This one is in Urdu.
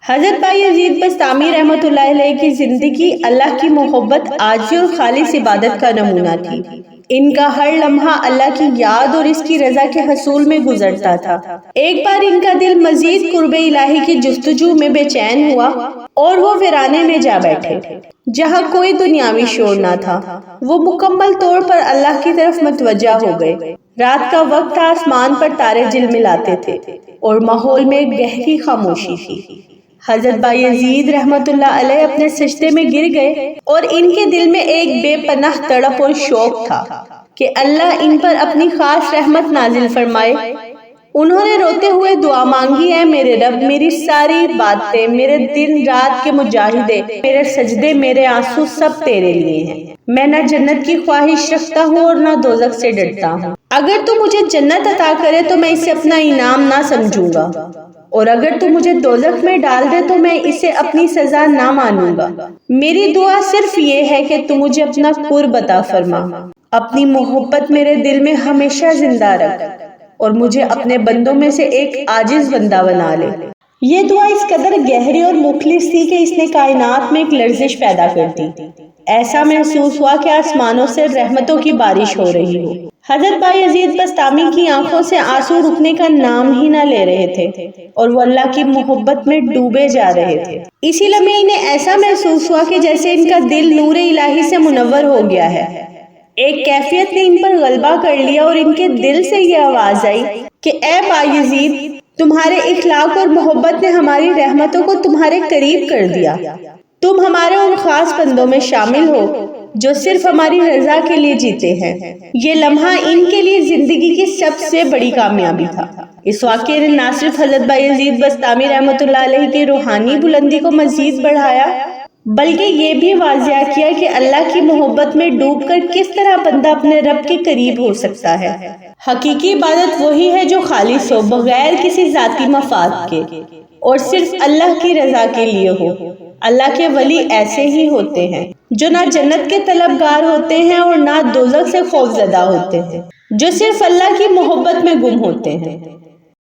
حضرت بائی یزید بسطامی رحمۃ اللہ علیہ کی زندگی اللہ کی محبت، عاجزی اور خالص عبادت کا نمونہ تھی۔ ان کا ہر لمحہ اللہ کی یاد اور اس کی رضا کے حصول میں گزرتا تھا۔ ایک بار ان کا دل مزید قرب الہی کی جستجو میں بے چین ہوا اور وہ ویرانے میں جا بیٹھے جہاں کوئی دنیاوی شور نہ تھا۔ وہ مکمل طور پر اللہ کی طرف متوجہ ہو گئے۔ رات کا وقت تھا، آسمان پر تارے جلملاتے تھے اور ماحول میں گہری خاموشی تھی۔ حضرت بائی یزید رحمت اللہ علیہ اپنے سجدے میں گر گئے اور ان کے دل میں ایک بے پناہ تڑپ اور شوق تھا کہ اللہ ان پر اپنی خاص رحمت نازل فرمائے۔ انہوں نے روتے ہوئے دعا مانگی، اے میرے رب، میری ساری باتیں، میرے دن رات کے مجاہدے، میرے سجدے، میرے آنسو سب تیرے لیے ہیں۔ میں نہ جنت کی خواہش رکھتا ہوں اور نہ دوزخ سے ڈرتا ہوں۔ اگر تو مجھے جنت عطا کرے تو میں اسے اپنا انعام نہ سمجھوں گا، اور اگر تو مجھے دوزخ میں ڈال دے تو میں اسے اپنی سزا نہ مانوں گا۔ میری دعا صرف یہ ہے کہ تو مجھے اپنا قرب عطا فرما، اپنی محبت میرے دل میں ہمیشہ زندہ رکھ اور مجھے اپنے بندوں میں سے ایک عاجز بندہ بنا لے۔ یہ دعا اس قدر گہری اور مخلص تھی کہ اس نے کائنات میں ایک لرزش پیدا کر دی۔ ایسا محسوس ہوا کہ آسمانوں سے رحمتوں کی بارش ہو رہی ہو۔ حضرت بائی یزید بسطامی کی آنکھوں سے آنسو رکنے کا نام ہی نہ لے رہے تھے اور وہ اللہ کی محبت میں ڈوبے جا رہے تھے۔ اسی لمحے انہیں ایسا محسوس ہوا کہ جیسے ان کا دل نور الہی سے منور ہو گیا ہے۔ ایک کیفیت نے ان پر غلبہ کر لیا اور ان کے دل سے یہ آواز آئی کہ اے بائی یزید، تمہارے اخلاق اور محبت نے ہماری رحمتوں کو تمہارے قریب کر دیا۔ تم ہمارے ان خاص بندوں میں شامل ہو جو صرف ہماری رضا کے لیے جیتے ہیں۔ یہ لمحہ ان کے لیے زندگی کی سب سے بڑی کامیابی تھا۔ اس واقعے نے نہ صرف حضرت بائی یزید بسطامی رحمۃ اللہ علیہ کی روحانی بلندی کو مزید بڑھایا، بلکہ یہ بھی واضح کیا کہ اللہ کی محبت میں ڈوب کر کس طرح بندہ اپنے رب کے قریب ہو سکتا ہے۔ حقیقی عبادت وہی ہے جو خالص ہو، بغیر کسی ذاتی مفاد کے، اور صرف اللہ کی رضا کے لیے ہو۔ اللہ کے ولی ایسے ہی ہوتے ہیں جو نہ جنت کے طلبگار ہوتے ہیں اور نہ دوزخ سے خوف زدہ ہوتے ہیں، جو صرف اللہ کی محبت میں گم ہوتے ہیں۔